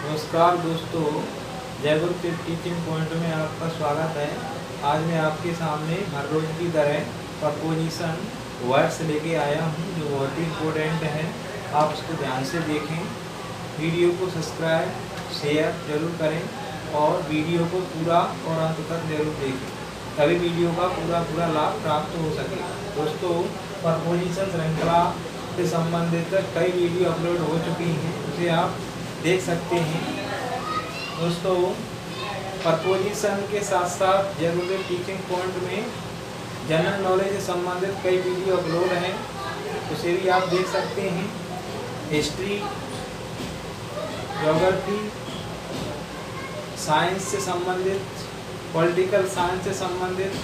नमस्कार दोस्तों, जयगुरु के टीचिंग पॉइंट में आपका स्वागत है। आज मैं आपके सामने हर रोज की तरह प्रपोजिशन वर्ड्स लेके आया हूँ जो बहुत ही इम्पोर्टेंट है। आप उसको ध्यान से देखें, वीडियो को सब्सक्राइब शेयर जरूर करें और वीडियो को पूरा और अंत तक जरूर देखें, तभी वीडियो का पूरा लाभ प्राप्त हो सके। दोस्तों, प्रपोजिशन श्रृंखला से संबंधित कई वीडियो अपलोड हो चुकी हैं, उसे आप देख सकते हैं। दोस्तों, प्रपोजिशन के साथ साथ जयगुरुदेव टीचिंग पॉइंट में जनरल नॉलेज से संबंधित कई वीडियो अपलोड हैं, उसे भी आप देख सकते हैं। हिस्ट्री, ज्योग्राफी, साइंस से संबंधित, पॉलिटिकल साइंस से संबंधित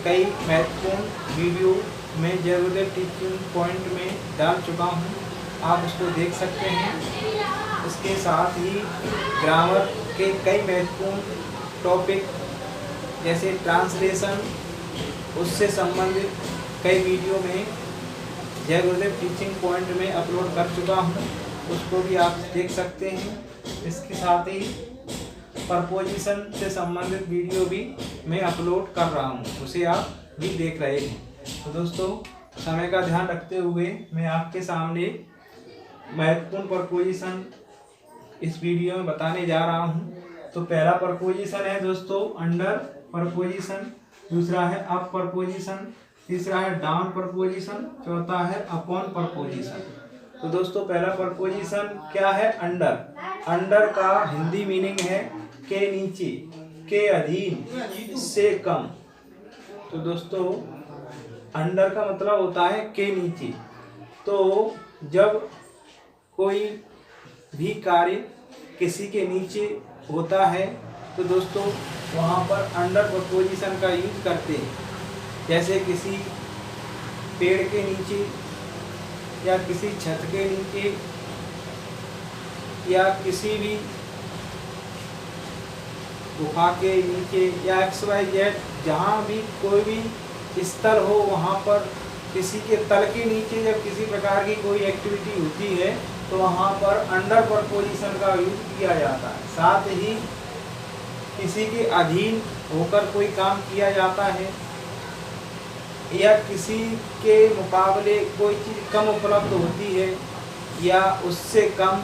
कई महत्वपूर्ण वीडियो मैं जयगुरुदेव टीचिंग पॉइंट में डाल चुका हूँ, आप उसको देख सकते हैं। इसके साथ ही ग्रामर के कई महत्वपूर्ण टॉपिक जैसे ट्रांसलेशन, उससे संबंधित कई वीडियो में जयगुरुदेव टीचिंग पॉइंट में अपलोड कर चुका हूँ, उसको भी आप देख सकते हैं। इसके साथ ही प्रपोजिशन से संबंधित वीडियो भी मैं अपलोड कर रहा हूँ, उसे आप भी देख रहे हैं। तो दोस्तों, समय का ध्यान रखते हुए मैं आपके सामने महत्वपूर्ण प्रपोजिशन इस वीडियो में बताने जा रहा हूँ। तो पहला प्रपोजिशन है दोस्तों अंडर प्रपोजिशन, दूसरा है अप प्रपोजिशन, तीसरा है डाउन प्रपोजिशन, चौथा है अपॉन प्रपोजिशन। तो दोस्तों, पहला प्रपोजिशन क्या है? अंडर। अंडर का हिंदी मीनिंग है के नीचे, के अधीन, से कम। तो दोस्तों, अंडर का मतलब होता है के नीचे। तो जब कोई भी कार्य किसी के नीचे होता है तो दोस्तों वहाँ पर अंडर प्रपोजिशन का यूज करते हैं। जैसे किसी पेड़ के नीचे या किसी छत के नीचे या किसी भी गुफा के नीचे या XYZ, जहाँ भी कोई भी स्थल हो वहाँ पर किसी के तल के नीचे जब किसी प्रकार की कोई एक्टिविटी होती है तो वहाँ पर अंडर प्रपोजिशन का यूज किया जाता है। साथ ही किसी के अधीन होकर कोई काम किया जाता है या किसी के मुकाबले कोई चीज़ कम उपलब्ध होती है या उससे कम,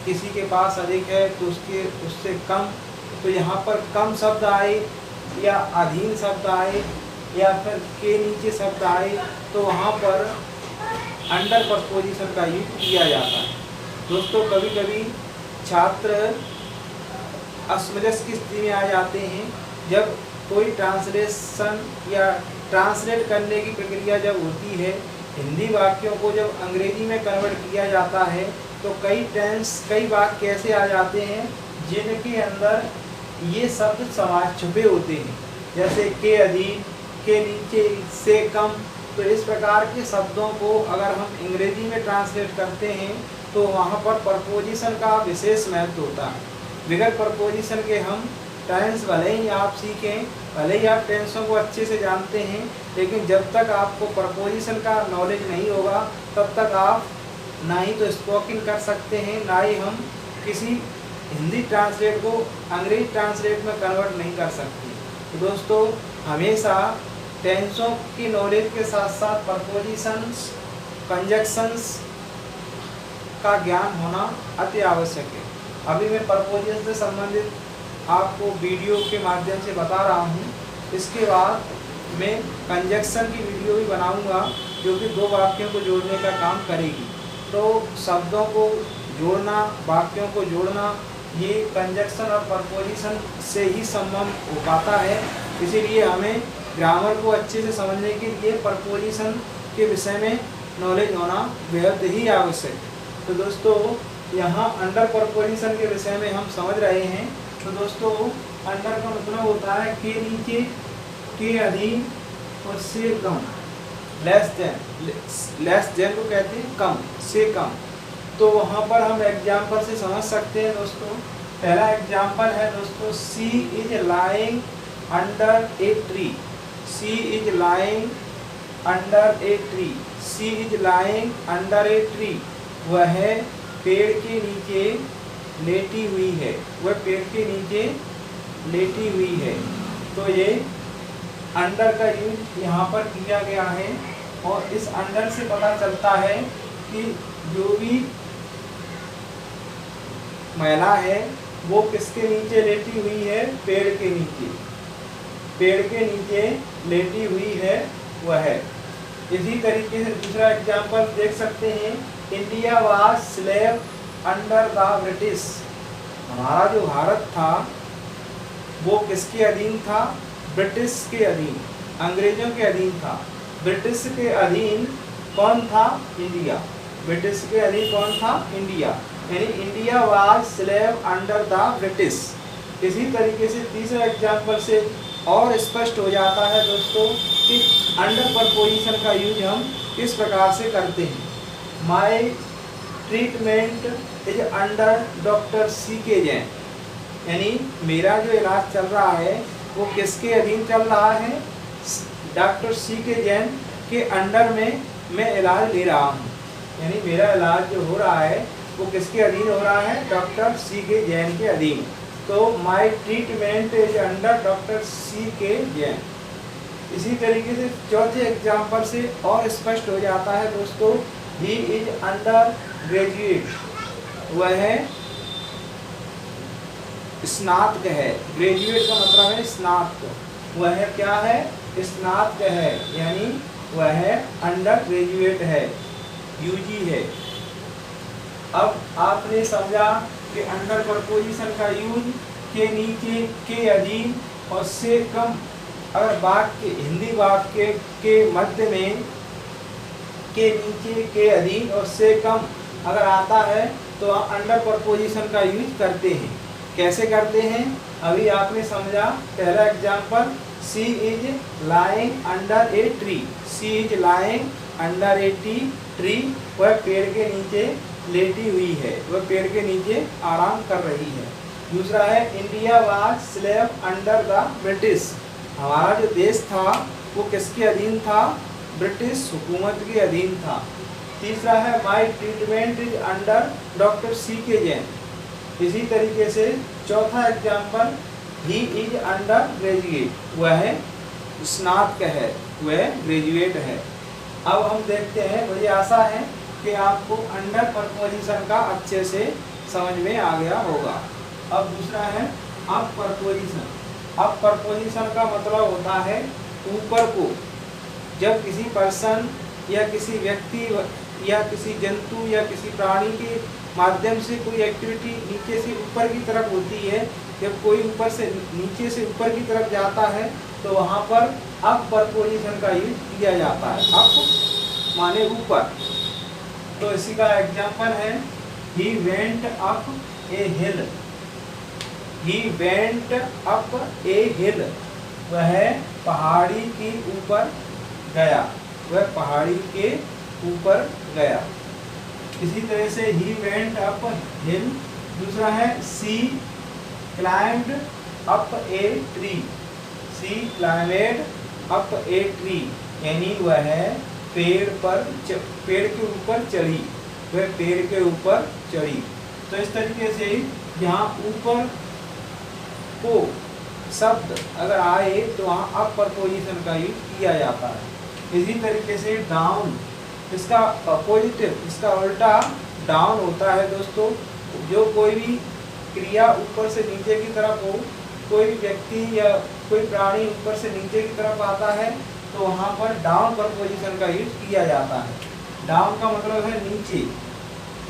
किसी के पास अधिक है तो उससे कम, तो यहाँ पर कम शब्द आए या अधीन शब्द आए या फिर के नीचे शब्द आए तो वहाँ पर अंडर प्रपोजिशन का यूज किया जाता है। दोस्तों, कभी कभी छात्र असमंजस की स्थिति में आ जाते हैं जब कोई ट्रांसलेशन या ट्रांसलेट करने की प्रक्रिया जब होती है, हिंदी वाक्यों को जब अंग्रेजी में कन्वर्ट किया जाता है तो कई वाक्य ऐसे आ जाते हैं जिनके अंदर ये शब्द समाज छुपे होते हैं, जैसे के अधीन, के नीचे, से कम। तो इस प्रकार के शब्दों को अगर हम अंग्रेजी में ट्रांसलेट करते हैं तो वहाँ पर प्रपोजिशन का विशेष महत्व होता है। बगैर प्रपोजिशन के हम टेंस भले ही आप सीखें, भले ही आप टेंसों को अच्छे से जानते हैं, लेकिन जब तक आपको प्रपोजिशन का नॉलेज नहीं होगा तब तक आप ना ही तो स्पोकिंग कर सकते हैं, ना ही हम किसी हिंदी ट्रांसलेट को अंग्रेजी ट्रांसलेट में कन्वर्ट नहीं कर सकते। तो दोस्तों, हमेशा टेंसों की नॉलेज के साथ साथ प्रपोजिशंस, कंजक्शंस का ज्ञान होना अति आवश्यक है। अभी मैं प्रपोजिशन से संबंधित आपको वीडियो के माध्यम से बता रहा हूँ, इसके बाद मैं कंजक्शन की वीडियो भी बनाऊँगा जो कि दो वाक्यों को जोड़ने का काम करेगी। तो शब्दों को जोड़ना, वाक्यों को जोड़ना, ये कंजक्शन और प्रपोजिशन से ही संभव हो पाता है। इसीलिए हमें ग्रामर को अच्छे से समझने के लिए प्रपोजिशन के विषय में नॉलेज होना बेहद ही आवश्यक है। तो दोस्तों, यहाँ अंडर प्रपोजिशन के विषय में हम समझ रहे हैं। तो दोस्तों, अंडर का मतलब होता है के नीचे, के अधीन और से कम, लेस देन को कहते हैं कम, से कम। तो वहाँ पर हम एग्जाम्पल से समझ सकते हैं दोस्तों। पहला एग्जाम्पल है दोस्तों, she is lying under a tree. She is lying under a tree. She is lying under a tree. वह पेड़ के नीचे लेटी हुई है, वह पेड़ के नीचे लेटी हुई है। तो ये अंडर का यूज यहाँ पर किया गया है और इस अंडर से पता चलता है कि जो भी महिला है वो किसके नीचे लेटी हुई है, पेड़ के नीचे, पेड़ के नीचे लेटी हुई है वह है। इसी तरीके से दूसरा एग्जाम्पल देख सकते हैं, India was slave under the British. हमारा जो भारत था वो किसके अधीन था, ब्रिटिश के अधीन, अंग्रेजों के अधीन था। ब्रिटिश के अधीन कौन था, इंडिया। ब्रिटिश के अधीन कौन था, इंडिया, यानी India was slave under the British. इसी तरीके से तीसरा एग्जाम्पल से और स्पष्ट हो जाता है दोस्तों कि अंडर प्रपोजिशन का यूज हम किस प्रकार से करते हैं। My treatment is under doctor C K Jain, यानी मेरा जो इलाज चल रहा है वो किसके अधीन चल रहा है, डॉक्टर सी के जैन के अंडर में मैं इलाज ले रहा हूँ। यानी मेरा इलाज जो हो रहा है वो किसके अधीन हो रहा है, डॉक्टर सी के जैन के अधीन। तो my treatment is under doctor C K Jain. इसी तरीके से चौथे एग्जाम्पल से और स्पष्ट हो जाता है दोस्तों, ही इज अंडर ग्रेजुएट, वह है स्नातक है। ग्रेजुएट का मतलब है स्नातक, वह है क्या है, स्नातक है, यानी वह है अंडर ग्रेजुएट है, यूजी है। अब आपने समझा कि अंडर प्रपोजिशन का यूज के नीचे, के अधीन और से कम, अगर वाक्य हिंदी वाक्य के मध्य में के नीचे, के अधीन और से कम अगर आता है तो अंडर प्रपोजिशन का यूज करते हैं। कैसे करते हैं, अभी आपने समझा। पहला example, she is lying under a tree, she is lying under a tree, वह पेड़ के नीचे लेटी हुई है, वह पेड़ के नीचे आराम कर रही है। दूसरा है, India was slave under the British, हमारा जो देश था वो किसके अधीन था, ब्रिटिश हुकूमत के अधीन था। तीसरा है, my treatment is under doctor C K Jain. इसी तरीके से चौथा example, he is under graduate, वह है स्नातक है, वह ग्रेजुएट है। अब हम देखते हैं, मुझे आशा है कि आपको अंडर प्रपोजिशन का अच्छे से समझ में आ गया होगा। अब दूसरा है अप प्रपोजिशन। अप प्रपोजिशन का मतलब होता है ऊपर को। जब किसी पर्सन या किसी व्यक्ति या किसी जंतु या किसी प्राणी के माध्यम से कोई एक्टिविटी नीचे से ऊपर की तरफ होती है, जब कोई ऊपर से नीचे से ऊपर की तरफ जाता है तो वहाँ पर अप प्रपोजिशन का यूज किया जाता है। अप माने ऊपर। तो इसी का एग्जाम्पल है, he went up a hill, he went up a hill, वह पहाड़ी के ऊपर गया, वह पहाड़ी के ऊपर गया। इसी तरह से he went up hill। दूसरा है, she climbed up a tree, she climbed up a tree, यानी वह पेड़ के ऊपर चढ़ी, वह पेड़ के ऊपर चढ़ी। तो इस तरीके से यहाँ ऊपर को शब्द अगर आए तो वहाँ अप प्रपोजिशन का यूज किया जाता है। इसी तरीके से डाउन, इसका अपोजिट, इसका उल्टा डाउन होता है दोस्तों। जो कोई भी क्रिया ऊपर से नीचे की तरफ हो, कोई व्यक्ति या कोई प्राणी ऊपर से नीचे की तरफ आता है तो वहाँ पर डाउन प्रपोजिशन का यूज किया जाता है। डाउन का मतलब है नीचे,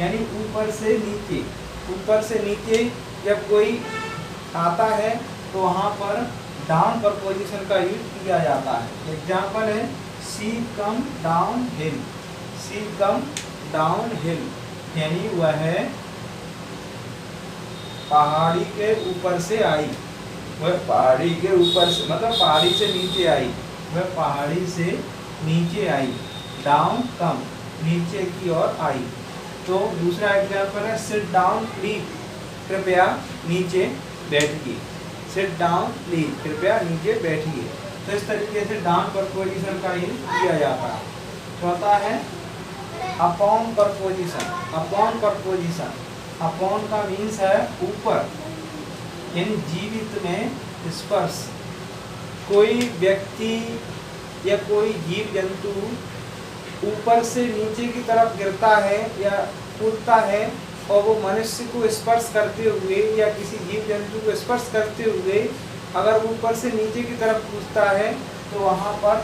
यानी ऊपर से नीचे। ऊपर से नीचे जब कोई आता है तो वहाँ पर डाउन प्रपोजिशन का यूज किया जाता है। एग्जाम्पल है, she come down hill, she come down hill, यानी वह पहाड़ी के ऊपर से आई, वह पहाड़ी के ऊपर से मतलब पहाड़ी से नीचे आई, वह पहाड़ी से नीचे आई। डाउन कम, नीचे की ओर आई। तो दूसरा एग्जाम्पल है, सिट डाउन प्लीज, कृपया नीचे बैठिए, सिट डाउन प्लीज, कृपया नीचे बैठिए। तो इस तरीके से डाउन प्रपोजिशन का यूज किया जाता है। चौथा है upon preposition. Upon preposition upon का मीन्स है ऊपर, यानी जीवित में स्पर्श। कोई व्यक्ति या कोई जीव जंतु ऊपर से नीचे की तरफ गिरता है या कूदता है और वो मनुष्य को स्पर्श करते हुए या किसी जीव जंतु को स्पर्श करते हुए अगर ऊपर से नीचे की तरफ कूदता है तो वहाँ पर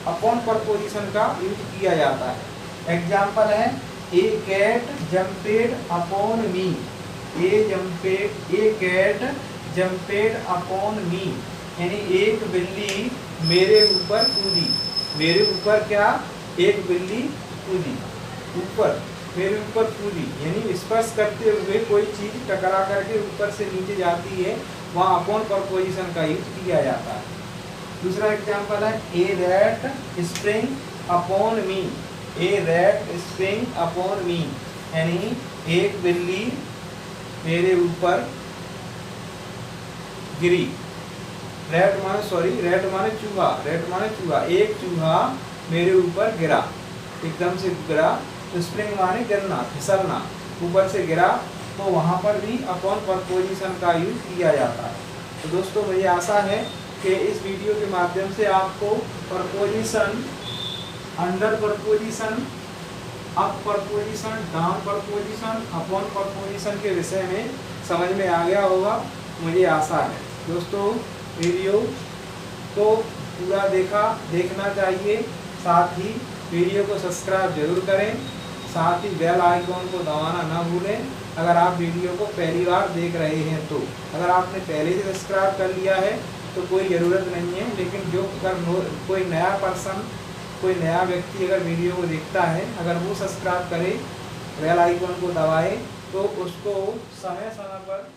अपॉन प्रपोजिशन का यूज किया जाता है। एग्जाम्पल है ए कैट जम्पेड अपॉन मी, ए कैट जम्पेड अपॉन मी, यानी एक बिल्ली मेरे ऊपर कूदी। मेरे ऊपर क्या? एक बिल्ली कूदी, ऊपर मेरे ऊपर कूदी, यानी स्पर्श करते हुए कोई चीज टकरा करके ऊपर से नीचे जाती है, वहाँ अपॉन प्रपोजिशन का यूज किया जाता है। दूसरा एग्जाम्पल है ए रैट स्प्रिंग अपॉन मी, ए रैट स्प्रिंग अपॉन मी, यानी एक बिल्ली मेरे ऊपर गिरी। रैट माने चूहा, एक चूहा मेरे ऊपर गिरा, एकदम से गिरा। तो स्प्रिंग माने गिरना, फिसलना, ऊपर से गिरा, तो वहाँ पर भी अपॉन प्रपोजिशन का यूज किया जाता है। तो दोस्तों मुझे आशा है कि इस वीडियो के माध्यम से आपको preposition, under preposition, up preposition, down preposition, upon preposition के विषय में समझ में आ गया होगा, मुझे आशा है। दोस्तों वीडियो को पूरा देखना चाहिए, साथ ही वीडियो को सब्सक्राइब जरूर करें, साथ ही बेल आइकॉन को दबाना ना भूलें अगर आप वीडियो को पहली बार देख रहे हैं तो। अगर आपने पहले से सब्सक्राइब कर लिया है तो कोई ज़रूरत नहीं है, लेकिन जो अगर कोई नया पर्सन, कोई नया व्यक्ति अगर वीडियो को देखता है, अगर वो सब्सक्राइब करे, बेल आइकॉन को दबाए, तो उसको समय समय पर